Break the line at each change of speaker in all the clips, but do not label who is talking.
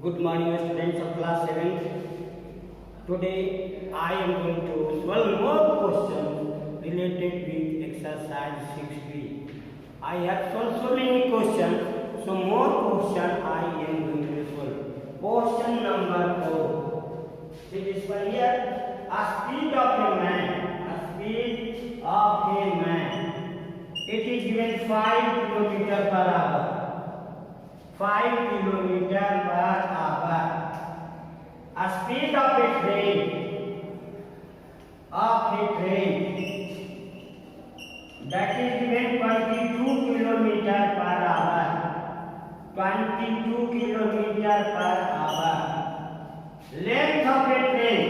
Good morning, students of class 7th. Today I am going to solve more questions related with exercise 6b. I have solved so many questions, so more questions I am going to solve. Question number 4. See this one here. A speed of a man. A speed of a man. It is given 5 kilometers per hour. 5 kilometers per hour. A speed of a train that is given 22 kilometers per hour. 22 kilometers per hour. Length of a train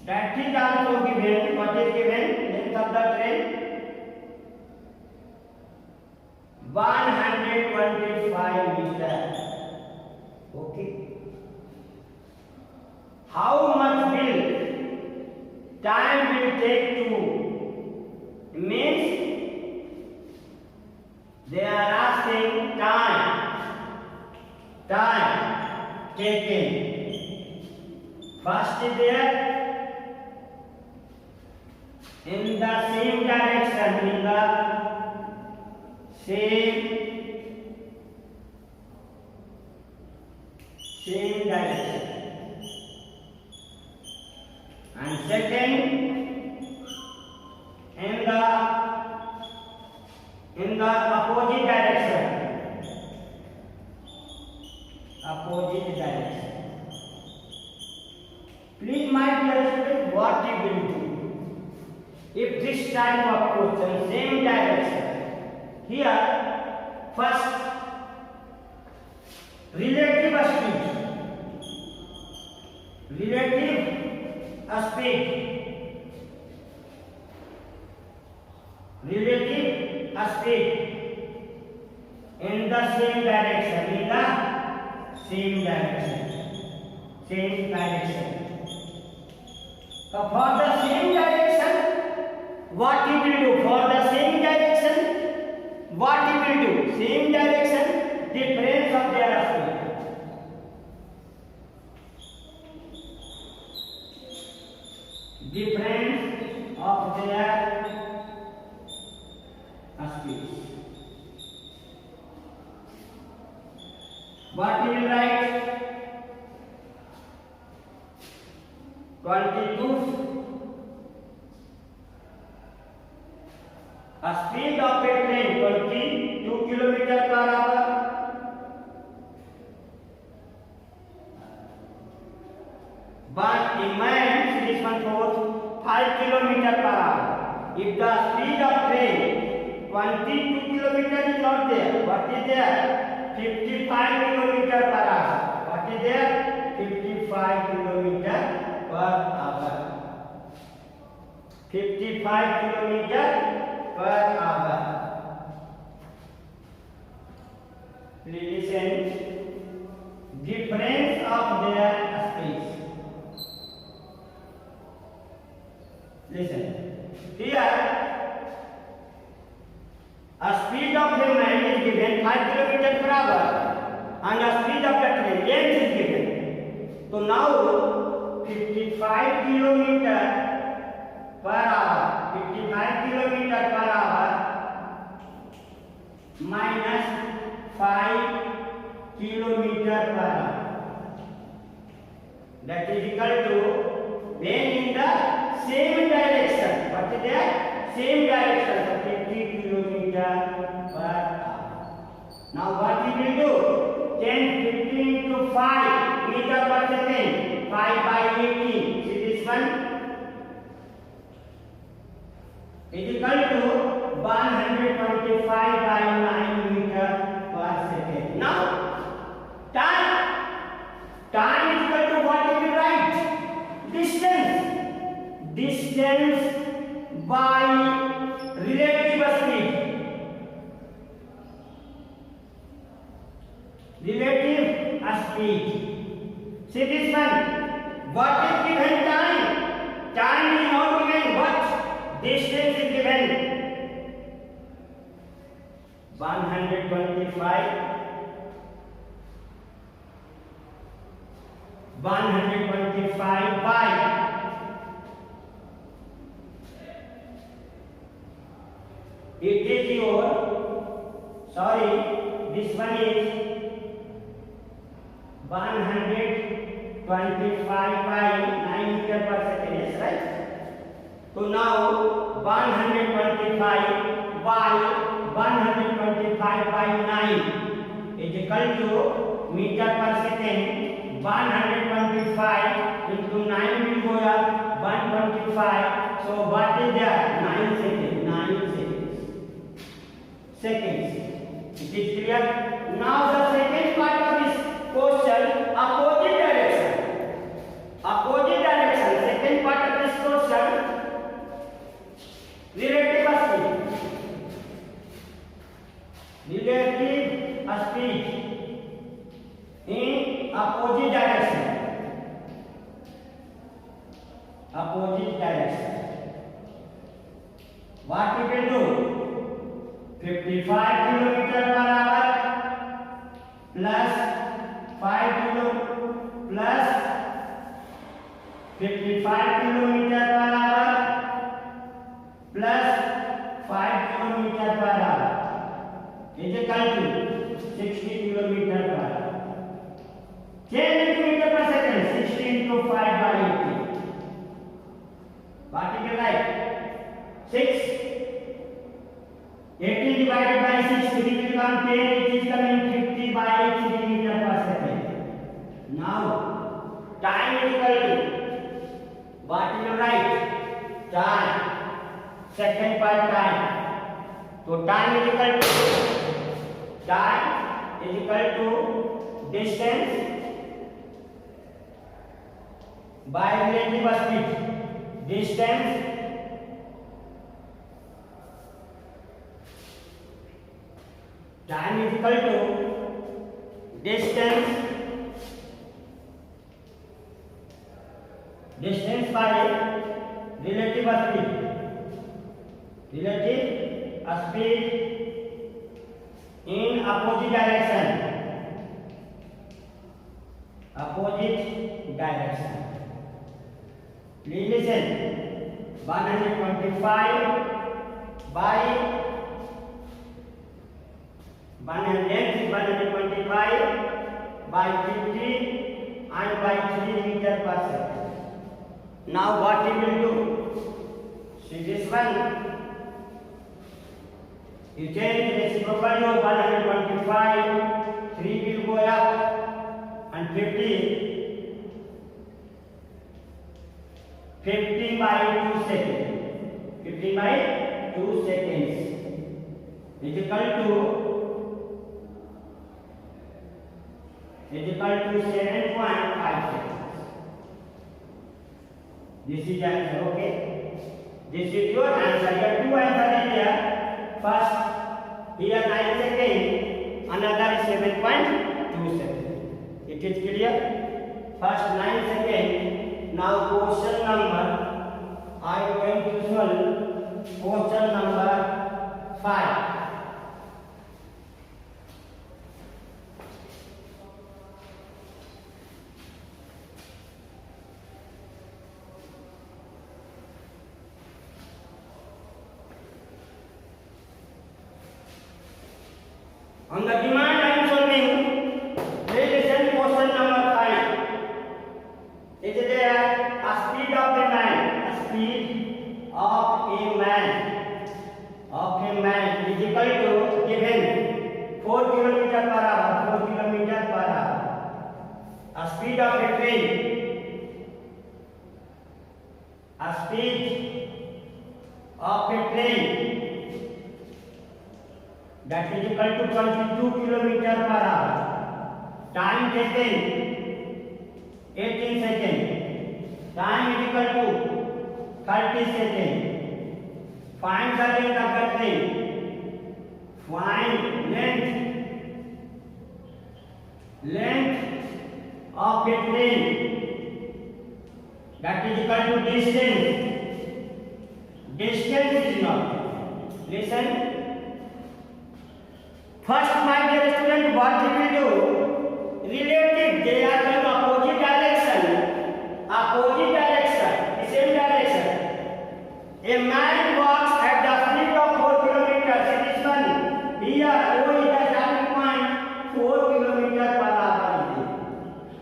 that is also given. What is given? Length of the train 125 meters. Okay. How much time will take to? Means they are asking time taken. First is there in the same direction, same direction, and second in the opposite direction. Please, my dear students, what you will do if this type of question, same direction? Here, first, relative speed in the same direction, So for the same direction, what you will do? For the same direction, what you will do? Same direction, difference of their speed. Difference of their speeds. What you will write? 22. A speed of a train 22 kilometers per hour. But a man, this one goes 5 kilometers per hour. If the speed of train 22 kilometers is not there, what is there? 55 kilometers per hour. What is there? 55 kilometers per hour. 55 kilometers per hour. Please listen. Difference of their speeds. Listen. Here, a speed of a man is given 5 kilometers per hour, and the speed of the train length is given. So now 55 kilometers per hour, 55 kilometers per hour minus 5 kilometers per hour. That is equal to, when in the same direction. What is that? Same direction. So 50 kilometers per hour. Now what we will do? 10, 15 to 5 meters per second. 5 by 18. See this one? Is equal to 125 by 9 meters per second. Now, time is equal to what you will write? Distance by relative speed. See this one? What is given time? Time is not given. What? Distance is given. 125 by, it is your, sorry, this one is 125 by 9 meter per second, yes, right? So now 125 by 125 by 9 is equal to meter per second. 125 into 9 will go up 125. So what is that? 9 seconds. 9 seconds. Seconds. It is clear? Now the second part of this question, opposite direction. Opposite direction. Second part of this question, relative speed. Relative speed in opposite direction. Opposite direction. What we will do? 55 kilometer per hour plus 5 kilo plus 55 kilometer per hour plus 5 kilometer per hour is equal to 60 kilometer per hour. 10 meter per second, 60 into 5 by 80. What is it like? 6. 80 divided by 6, it will become 10, it is coming 50 by 80 meter per second. Now, time is equal to, what is your right? Time. Second part time. So time is equal to, time is equal to distance by relative speed. Distance time is equal to distance by relative speed. Relative speed in opposite direction. Opposite direction. Please listen. 125 by 125 by 50 and by 3 meter per second. Now what we will do? See this one. You change reciprocal of 125. 3 will go up and 50 by 2 seconds. 50 by 2 seconds is equal to 7.5 seconds. This is answer, okay? This is your answer. Your two answers is there. First, here 9 seconds, another 7.2 seconds. It is clear? First 9 seconds. Now question number, I am going to solve question number 5. On the demand I am solving, please listen question number 5. Is there a speed of a man? A speed of a man is equal to given 4 kilometer per hour. 4 kilometer per hour. A speed of a train. A speed of a train that is equal to 22 kilometer per hour. Time taken 18 seconds. Time is equal to 30 seconds. Find the length of the train. Find length of a train that is equal to distance. Distance is not. Listen. First, my dear student, what we will do? Relative, they are in opposite direction. Opposite direction, the same direction. A man walks at the speed of 4 kilometers. It is one. Here, O is the starting point, 4 kilometers per hour.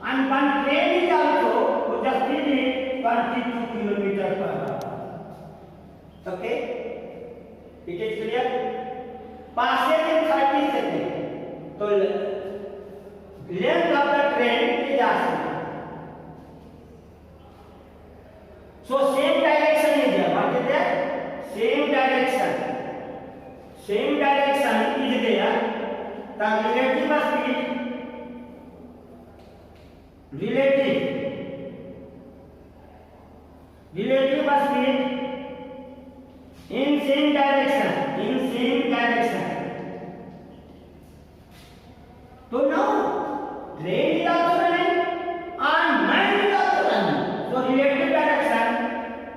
And one train is also with the speed is 22 kilometers per hour. Okay? It is clear? Passage in 30 seconds. So, length of the train is asked. So, same direction is there. What is there? Same direction. Same direction is there. The relative speed, relative speed in same direction. So now train is also running and man is also running. So relative direction,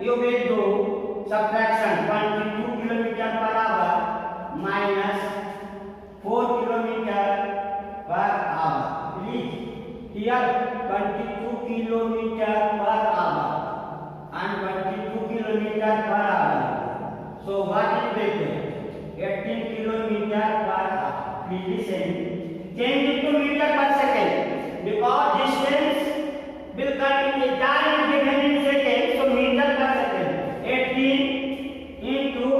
you will do subtraction 22 kilometer per hour minus 4 kilometer per hour. Please, here 22 kilometer per hour and 22 kilometer per hour. So what is it? 18 kilometer per hour. Please listen. Change it to meter per second because distance will come in time given in seconds. So meter per second. 18 into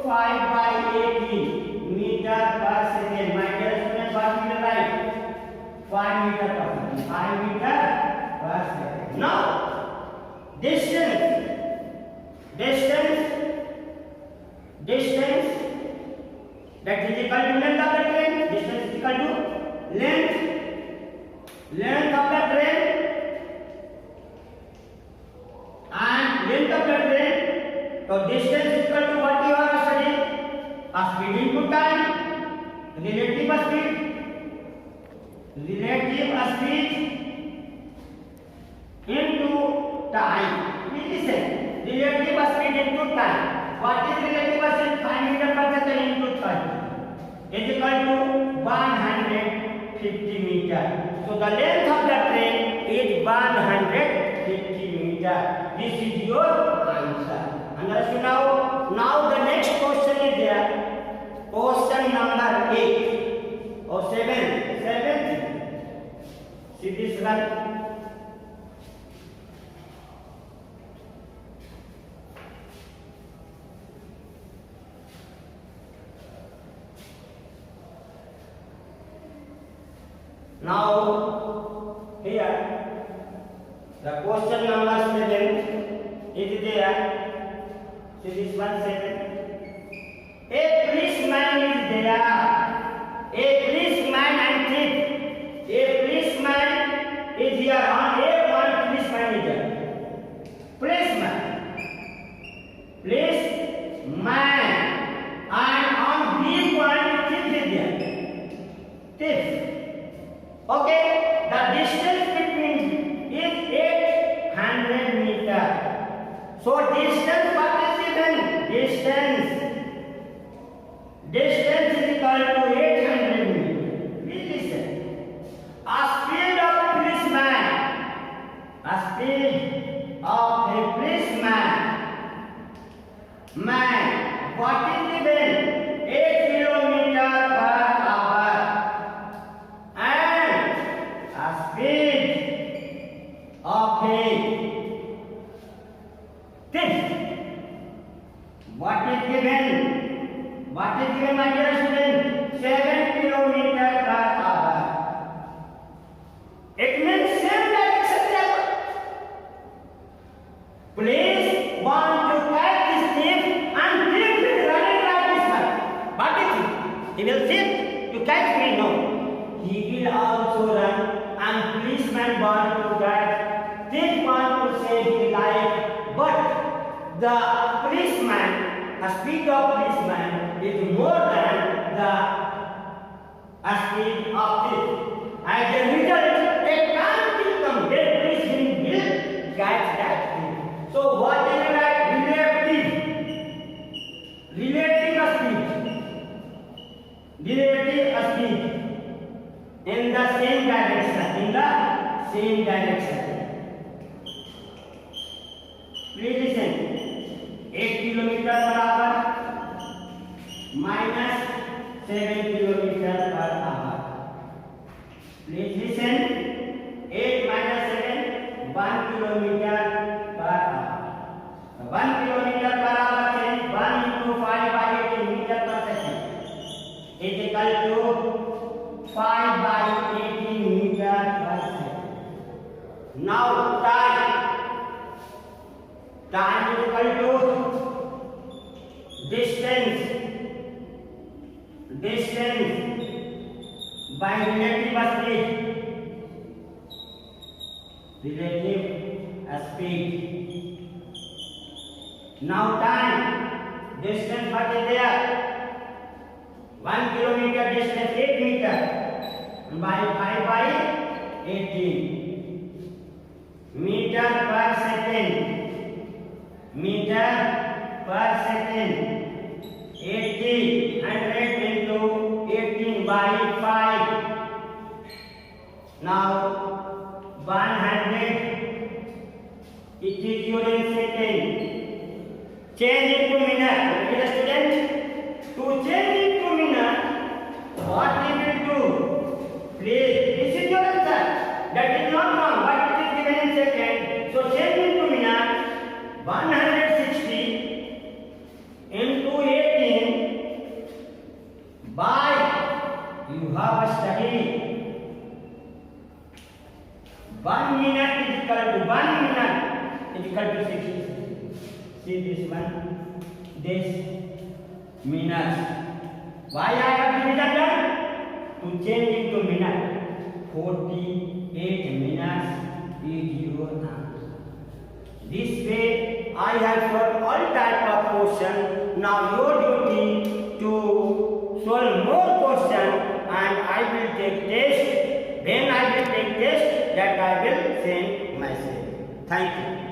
5 by 18 meter per second. My dear students, what will write? 5 meter per second. 5 meter per second. Now distance. That is equal to length of the train. Distance is equal to length of the train and length of the train. So distance is equal to what you are studying? A speed into time. Relative speed into time. Please listen. Relative speed into time. What is relative speed? 5 meter per second into 30 is equal to 150 meter. So the length of the train is 150 meter. This is your answer. Understood now? Now the next question is there. Question number 8 or 7. See this one. Now, here, the question number 7 is there. See this one 7. A policeman is there. A policeman and thief. A policeman is here. On A1, policeman is there. Policeman. And on B1, thief is there. Thief. Okay, the distance between is 800 meter. So distance, what is given? Distance is equal to 800 meter. Please listen. A speed of a policeman. What is given? 8 kilometer per hour. Speed of a thief. What is given, my dear student? 7 kilometer per hour. It means same direction. Police want to catch this thief and thief is running like this one. What is it? He will think to catch me? No. He will also run. And policeman want to catch, thief want to save his life, but the speed of policeman is more than the speed of thief. As a result, a time will come when policeman will catch that thief. So what is relative speed? relative speed in the same direction. Please listen. 8 kilometer per hour minus 7 kilometer per hour. Please listen. 8 minus 7, 1 kilometer per hour. 1 kilometer per hour means 1 into 5 by 18 meter per second is equal to 5 by 18 meter per second. Now time is equal to distance by relative speed. Now time, distance what is there? 1 kilometer distance 8 meter by 5 by 18 meter per second. 80 100 into 18 by 5. Now 100 it is your in second. Change into minute. Okay, student? To change into minute, what we will do? Please, this is your answer. That is not wrong, but it is given in second. So change into minute. 160 into 18 by, you have studied 1 minute is equal to 60. See this one, this minutes. Why I have division done? To change into minute. 48 minutes is your answer. This way I have solved all type of question. Now your duty to solve more question, and I will take test. When I will take test, that I will send message. Thank you.